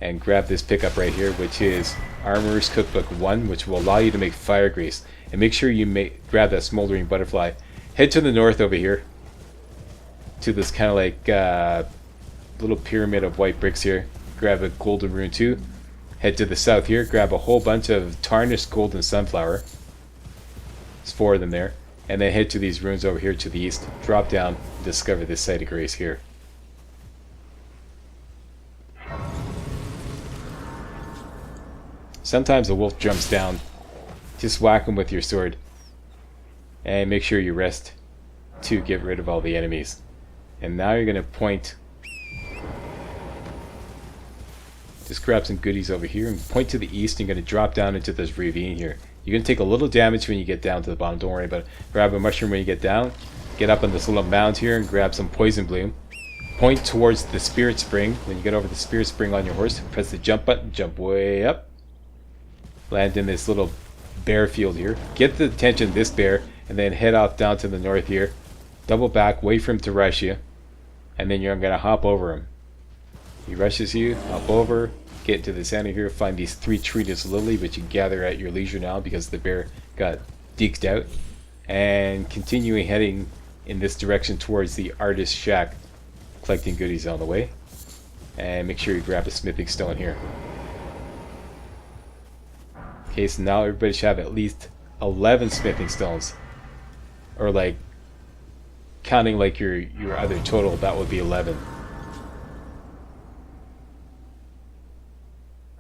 and grab this pickup right here, which is Armorer's Cookbook 1, which will allow you to make fire grease. And make sure you grab that smoldering butterfly. Head to the north over here, to this kind of like little pyramid of white bricks here. Grab a golden rune 2. Head to the south here, grab a whole bunch of tarnished golden sunflower. There's 4 of them there. And then head to these ruins over here to the east. Drop down and discover this site of grace here. Sometimes a wolf jumps down. Just whack him with your sword. And make sure you rest to get rid of all the enemies. And now you're going to point. Just grab some goodies over here and point to the east, and you're going to drop down into this ravine here. You're going to take a little damage when you get down to the bottom, don't worry about it. Grab a mushroom when you get down. Get up on this little mound here and grab some poison bloom. Point towards the spirit spring. When you get over the spirit spring on your horse, press the jump button, jump way up. Land in this little bear field here. Get the attention of this bear, and then head off down to the north here. Double back, wait for him to rush you. And then you're going to hop over him. He rushes you, hop over, get to the center here, find these 3 treated lily, which you gather at your leisure now because the bear got deked out. And continuing heading in this direction towards the artist shack, collecting goodies on the way. And make sure you grab a smithing stone here. Okay, so now everybody should have at least 11 smithing stones. Or like, counting like your other total, that would be 11.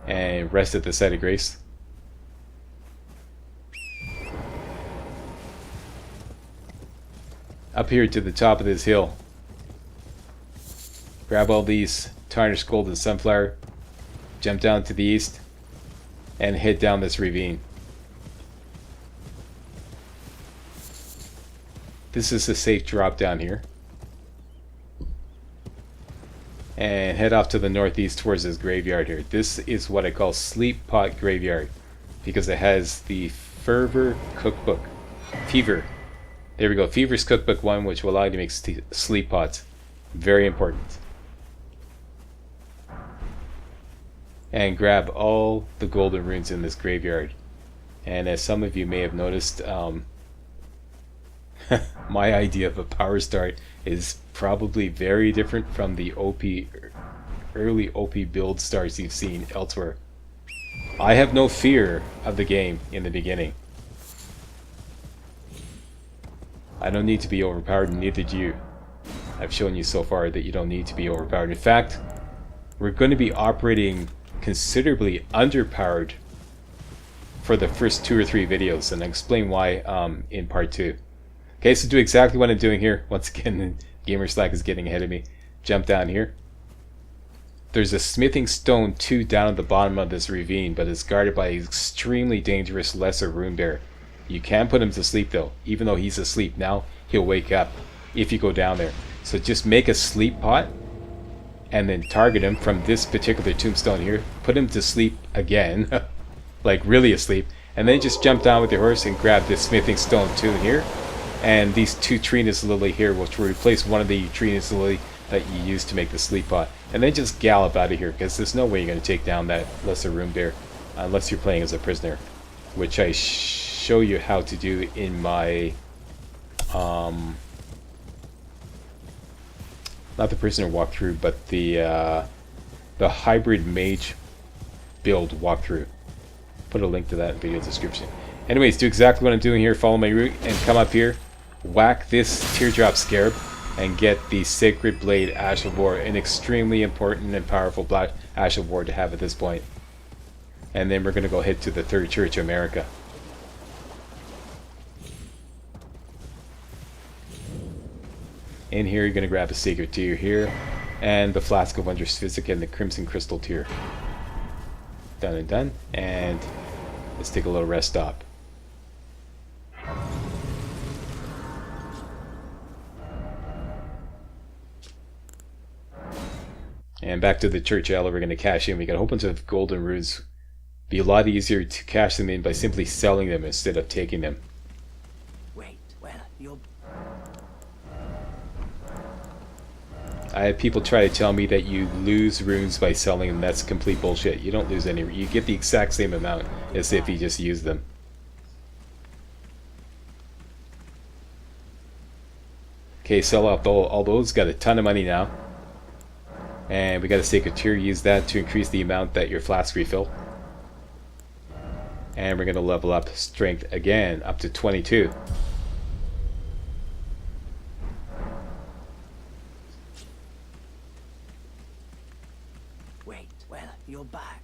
And rest at the site of grace. Up here to the top of this hill, grab all these tarnished golden sunflower, jump down to the east, and head down this ravine. This is a safe drop down here. And head off to the northeast towards this graveyard here. This is what I call Sleep Pot Graveyard, because it has the Fever Cookbook. Fever. There we go. Fever's Cookbook 1, which will allow you to make sleep pots. Very important. And grab all the golden runes in this graveyard. And as some of you may have noticed, my idea of a power start is probably very different from the early OP build starts you've seen elsewhere. I have no fear of the game in the beginning. I don't need to be overpowered, and neither do you. I've shown you so far that you don't need to be overpowered. In fact, we're going to be operating considerably underpowered for the first 2 or 3 videos, and I'll explain why in part 2. Okay, so do exactly what I'm doing here. Once again, Gamer Slack is getting ahead of me. Jump down here. There's a smithing stone 2 down at the bottom of this ravine, but it's guarded by an extremely dangerous lesser rune bear. You can put him to sleep though. Even though he's asleep now, he'll wake up if you go down there. So just make a sleep pot and then target him from this particular tombstone here. Put him to sleep again, like really asleep, and then just jump down with your horse and grab this smithing stone 2 here. And these 2 Trina's Lily here, which will replace one of the Trina's Lily that you used to make the sleep pot. And then just gallop out of here, because there's no way you're going to take down that lesser rune bear unless you're playing as a prisoner, which I show you how to do in my not the prisoner walkthrough, but the hybrid mage build walkthrough. Put a link to that in the video description. Anyways, do exactly what I'm doing here. Follow my route and come up here, whack this teardrop scarab, and get the Sacred Blade Ash of War, an extremely important and powerful black Ash of War to have at this point. And then we're going to go head to the Third Church of America. In here, you're going to grab a Sacred Tear here, and the Flask of Wondrous Physic and the Crimson Crystal Tear. Done and done. And let's take a little rest stop. And back to the church alley, we're going to cash in. We got a whole bunch of golden runes. Be a lot easier to cash them in by simply selling them instead of taking them. Wait, well, you're... I have people try to tell me that you lose runes by selling them. That's complete bullshit. You don't lose any. You get the exact same amount as if you just use them. Okay, sell off all those. Got a ton of money now. And we got a Sacred Tear. Use that to increase the amount that your flasks refill. And we're going to level up strength again up to 22. Wait, well, you're back.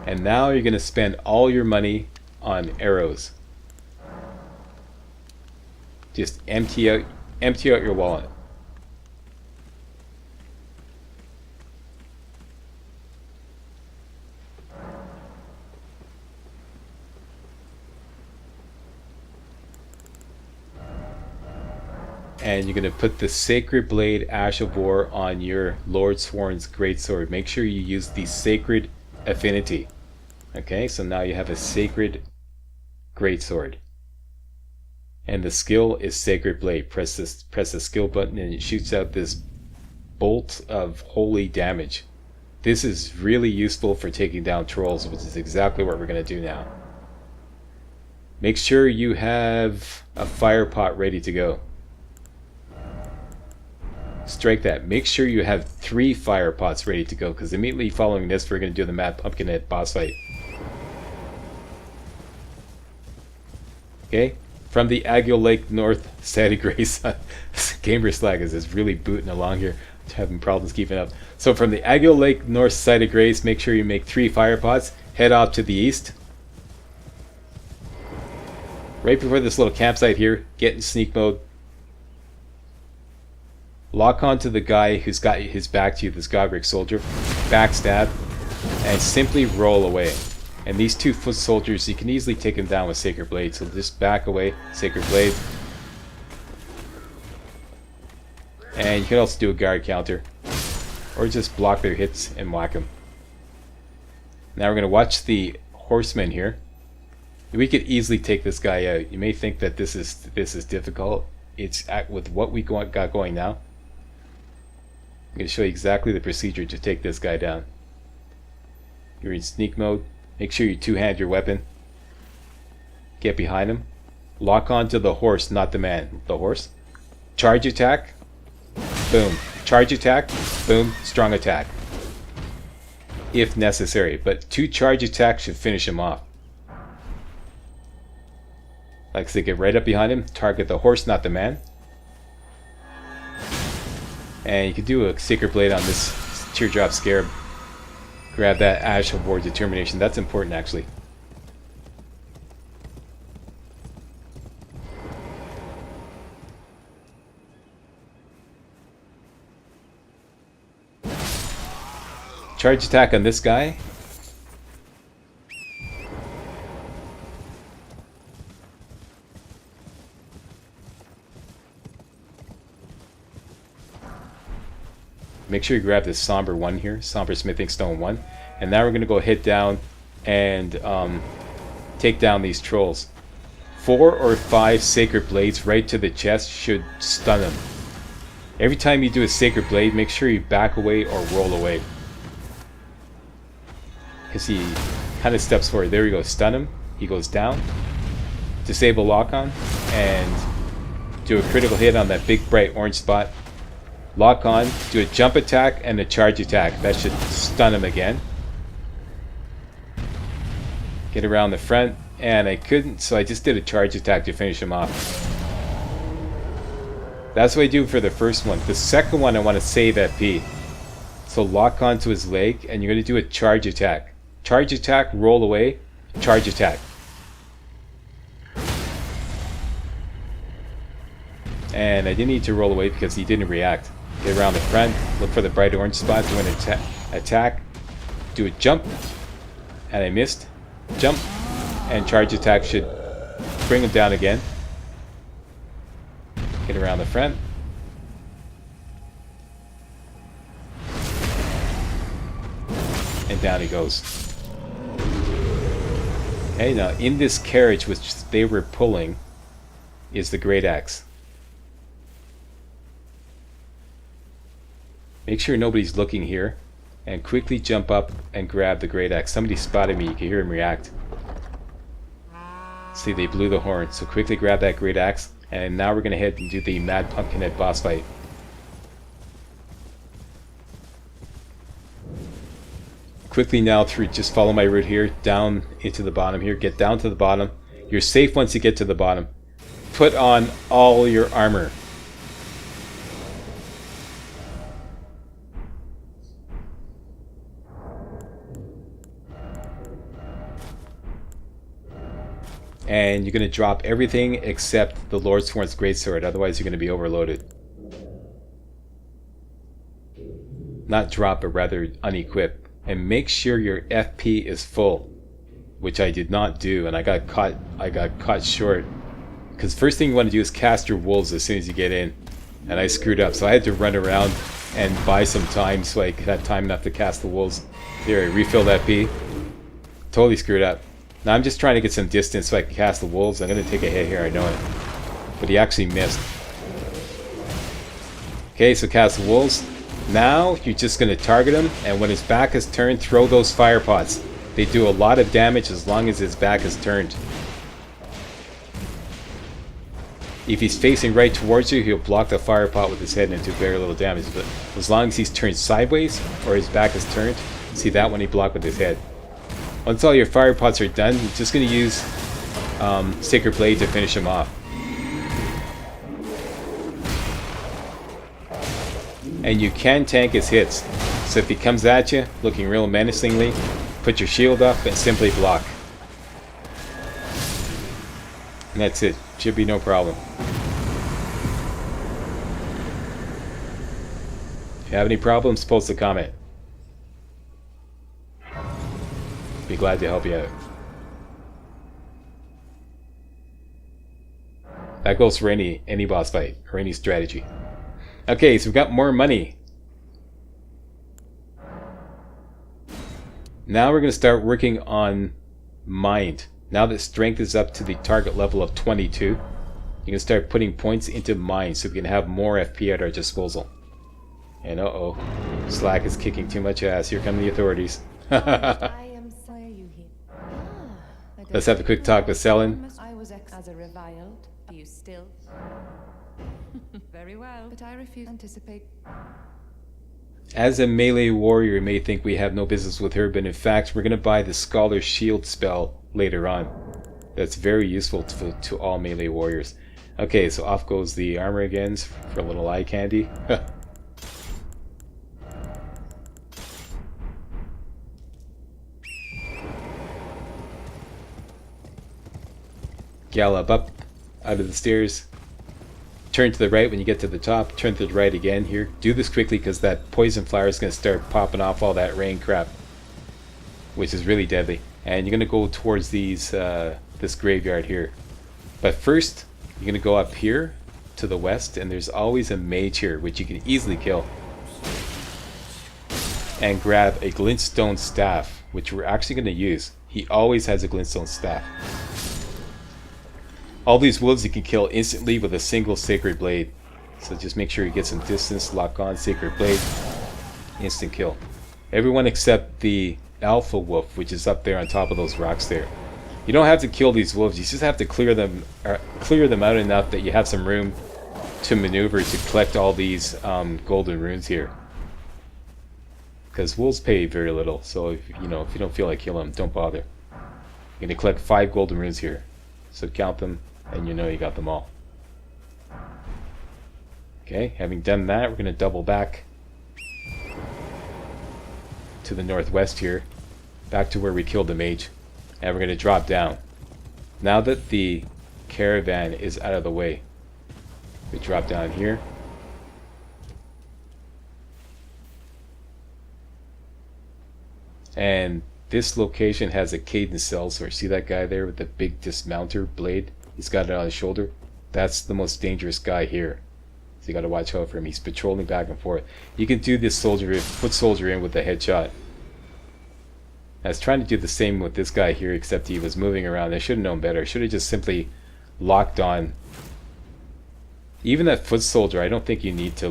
And now you're going to spend all your money on arrows. Just empty out your wallet. And you're going to put the Sacred Blade Ash of War on your Lord Sworn's Greatsword. Make sure you use the Sacred Affinity. Okay, so now you have a Sacred Greatsword. And the skill is Sacred Blade. Press the skill button and it shoots out this bolt of holy damage. This is really useful for taking down trolls, which is exactly what we're going to do now. Make sure you have a fire pot ready to go. Strike that. Make sure you have 3 fire pots ready to go, because immediately following this we're going to do the Mad Pumpkinhead boss fight. Okay, from the Aguil Lake North side of Grace. Gamer Slag is really booting along here, having problems keeping up. So from the Aguil Lake North side of Grace, make sure you make 3 fire pots. Head off to the east. Right before this little campsite here, get in sneak mode. Lock on to the guy who's got his back to you, this Godric soldier. Backstab. And simply roll away. And these 2 foot soldiers, you can easily take them down with Sacred Blade. So just back away, Sacred Blade. And you can also do a guard counter. Or just block their hits and whack them. Now we're going to watch the Horseman here. We could easily take this guy out. You may think that this is difficult. It's with what we got going now. I'm going to show you exactly the procedure to take this guy down. You're in sneak mode. Make sure you two-hand your weapon. Get behind him. Lock on to the horse, not the man. The horse. Charge attack. Boom. Charge attack. Boom. Strong attack. If necessary. But 2 charge attacks should finish him off. Like I said, get right up behind him. Target the horse, not the man. And you can do a Sacred Blade on this Teardrop Scarab. Grab that Ash of War Determination. That's important, actually. Charge attack on this guy. Make sure you grab this Somber 1 here, Somber Smithing Stone 1. And now we're going to go hit down and take down these trolls. 4 or 5 Sacred Blades right to the chest should stun them. Every time you do a Sacred Blade, make sure you back away or roll away. Because he kind of steps forward. There we go, stun him. He goes down. Disable lock on. And do a critical hit on that big bright orange spot. Lock on, do a jump attack and a charge attack. That should stun him again. Get around the front, and I couldn't, so I just did a charge attack to finish him off. That's what I do for the first one. The second one, I want to save FP. So lock on to his leg, and you're going to do a charge attack. Charge attack, roll away, charge attack. And I didn't need to roll away because he didn't react. Get around the front, look for the bright orange spot, do an attack, do a jump, and I missed. Jump, and charge attack should bring him down again. Get around the front. And down he goes. Okay, now in this carriage which they were pulling is the Great Axe. Make sure nobody's looking here, and quickly jump up and grab the Great Axe. Somebody spotted me, you can hear him react. See, they blew the horn, so quickly grab that Great Axe, and now we're going to head and do the Mad Pumpkinhead boss fight. Quickly now through, just follow my route here, down into the bottom here, get down to the bottom. You're safe once you get to the bottom. Put on all your armor. And you're going to drop everything except the Lordsworn's Greatsword, otherwise you're going to be overloaded. Not drop, but rather unequip. And make sure your FP is full, which I did not do, and I got caught short. Because first thing you want to do is cast your wolves as soon as you get in. And I screwed up, so I had to run around and buy some time so I could have time enough to cast the wolves. There, I refilled FP. Totally screwed up. Now I'm just trying to get some distance so I can cast the wolves. I'm going to take a hit here, I know it. But he actually missed. Okay, so cast the wolves. Now you're just going to target him, and when his back is turned, throw those fire pots. They do a lot of damage as long as his back is turned. If he's facing right towards you, he'll block the fire pot with his head and do very little damage. But as long as he's turned sideways, or his back is turned, see that one he blocked with his head. Once all your fire pots are done, you're just going to use Sacred Blade to finish him off. And you can tank his hits. So if he comes at you, looking real menacingly, put your shield up and simply block. And that's it. Should be no problem. If you have any problems, post a comment. Be glad to help you out. That goes for any boss fight or any strategy. Okay, so we've got more money. Now we're going to start working on mind. Now that strength is up to the target level of 22, you can start putting points into mind so we can have more FP at our disposal. And uh-oh, Slack is kicking too much ass. Here come the authorities. I am sorry you here. Let's have a quick talk with Selin. I was as a reviled. Do you still? Very well. But I refuse to anticipate. As a melee warrior, you may think we have no business with her, but in fact, we're going to buy the Scholar's Shield spell later on. That's very useful to all melee warriors. Okay, so off goes the armor again for a little eye candy. Gallop up out of the stairs. Turn to the right when you get to the top. Turn to the right again here. Do this quickly because that poison flower is going to start popping off all that rain crap, which is really deadly. And you're going to go towards these this graveyard here. But first, you're going to go up here to the west, and there's always a mage here, which you can easily kill. And grab a glintstone staff, which we're actually going to use. He always has a glintstone staff. All these wolves you can kill instantly with a single Sacred Blade. So just make sure you get some distance, lock on Sacred Blade, instant kill. Everyone except the Alpha Wolf, which is up there on top of those rocks there. You don't have to kill these wolves, you just have to clear them out enough that you have some room to maneuver to collect all these golden runes here. Because wolves pay very little, so if you don't feel like killing them, don't bother. You're going to collect 5 golden runes here. So count them, and you know you got them all. Okay, having done that, we're going to double back to the northwest here, back to where we killed the mage, and we're going to drop down. Now that the caravan is out of the way, we drop down here. And this location has a cadence cell, so see that guy there with the big dismounter blade? He's got it on his shoulder. That's the most dangerous guy here. So you got to watch out for him. He's patrolling back and forth. You can do this foot soldier in with a headshot. I was trying to do the same with this guy here, except he was moving around. I should have known better. I should have just simply locked on. Even that foot soldier, I don't think you need to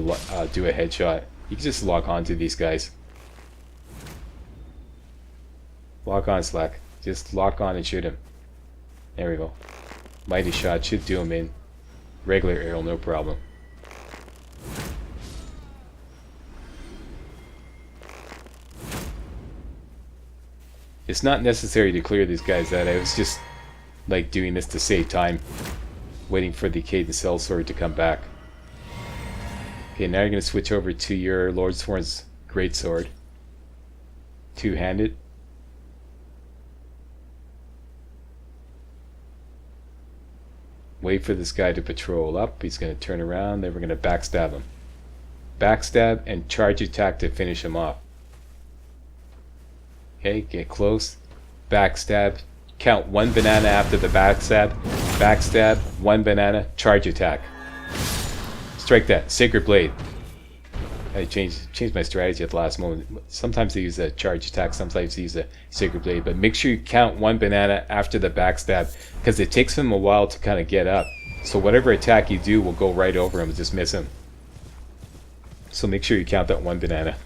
do a headshot. You can just lock on to these guys. Lock on, Slack. Just lock on and shoot him. There we go. Mighty shot should do him in. Regular arrow, no problem. It's not necessary to clear these guys out. I was just like doing this to save time, waiting for the cadence sellsword to come back. Okay, now you're going to switch over to your Lordsworn's greatsword. Two-handed. Wait for this guy to patrol up. He's going to turn around. Then we're going to backstab him. Backstab and charge attack to finish him off. Okay, get close. Backstab. Count 1 banana after the backstab. Backstab, 1 banana, charge attack. Strike that. Sacred Blade. I changed my strategy at the last moment. Sometimes they use a charge attack, sometimes they use a Sacred Blade, but make sure you count 1 banana after the backstab, because it takes him a while to kind of get up. So whatever attack you do will go right over him and just miss him. So make sure you count that 1 banana.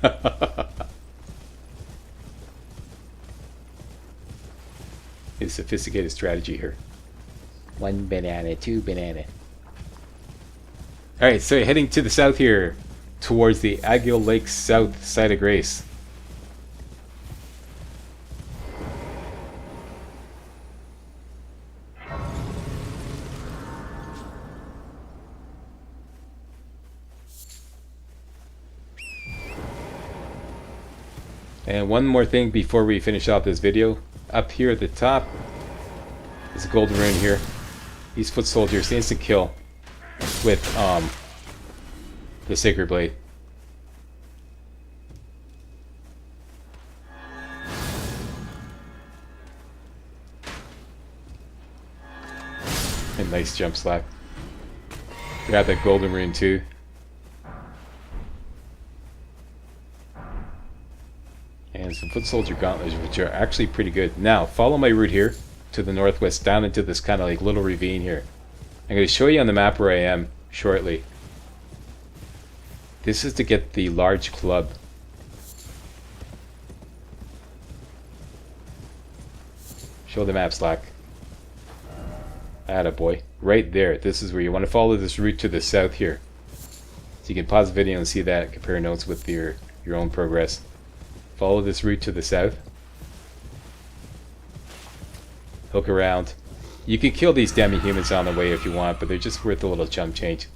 It's a sophisticated strategy here. 1 banana, 2 banana. Alright, so heading to the south here, towards the Agill Lake south side of Grace. And one more thing before we finish off this video. Up here at the top is a golden rune here. These foot soldiers, instant kill with the Sacred Blade. A nice jump slack. Grab that golden rune too. And some foot soldier gauntlets, which are actually pretty good. Now, follow my route here to the northwest, down into this kind of like little ravine here. I'm going to show you on the map where I am shortly. This is to get the large club. Show the map, Slack. Attaboy. Right there. This is where you want to follow this route to the south here. So you can pause the video and see that, compare notes with your own progress. Follow this route to the south. Hook around. You can kill these demi-humans on the way if you want, but they're just worth a little chump change.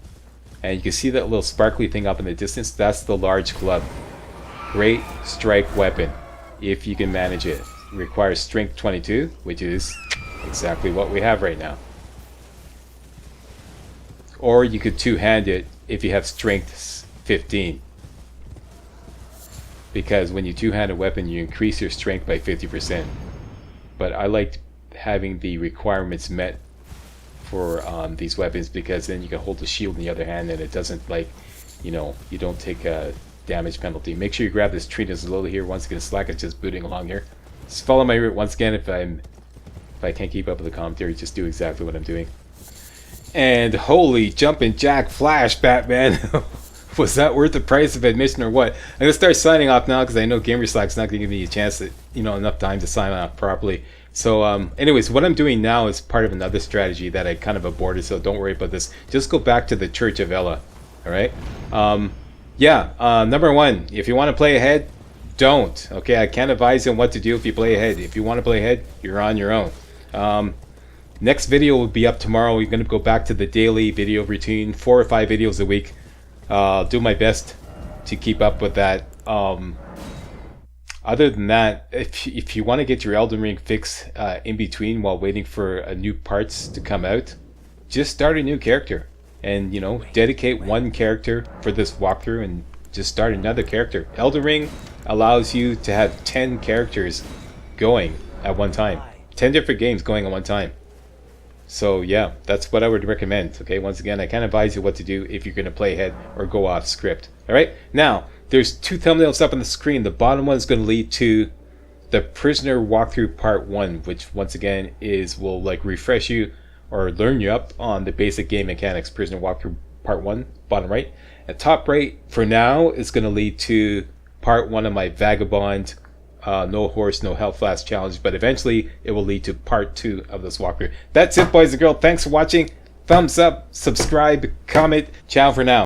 And you can see that little sparkly thing up in the distance? That's the large club. Great strike weapon, if you can manage it. It requires strength 22, which is exactly what we have right now. Or you could two-hand it if you have strength 15. Because when you two-hand a weapon, you increase your strength by 50%. But I like having the requirements met for these weapons, because then you can hold the shield in the other hand and it doesn't, like, you know, you don't take a damage penalty. Make sure you grab this tree that's low here. Once again, Slack is just booting along here. Just follow my route. Once again, if I can't keep up with the commentary, just do exactly what I'm doing. And holy jumping jack flash, Batman. Was that worth the price of admission or what? I'm gonna start signing off now because I know GamerSlack's not gonna give me a chance to, you know, enough time to sign off properly. So anyways, what I'm doing now is part of another strategy that I kind of aborted, so don't worry about this. Just go back to the Church of Ella. Alright? Number one, if you want to play ahead, don't. Okay, I can't advise you on what to do if you play ahead. If you want to play ahead, you're on your own. Next video will be up tomorrow. We're going to go back to the daily video routine, 4 or 5 videos a week. I'll do my best to keep up with that. Other than that, if you want to get your Elden Ring fix in between while waiting for new parts to come out, just start a new character. And, you know, dedicate one character for this walkthrough and just start another character. Elden Ring allows you to have 10 characters going at one time. 10 different games going at one time. So yeah, that's what I would recommend. Okay, once again, I can't advise you what to do if you're going to play ahead or go off script. Alright, now, there's 2 thumbnails up on the screen. The bottom one is going to lead to the Prisoner walkthrough part 1, which once again will like refresh you or learn you up on the basic game mechanics. Prisoner walkthrough part 1, bottom right. And top right, for now, is going to lead to part 1 of my Vagabond no horse, no health flask challenge, but eventually it will lead to part 2 of this walkthrough. That's it, boys and girls. Thanks for watching. Thumbs up, subscribe, comment. Ciao for now.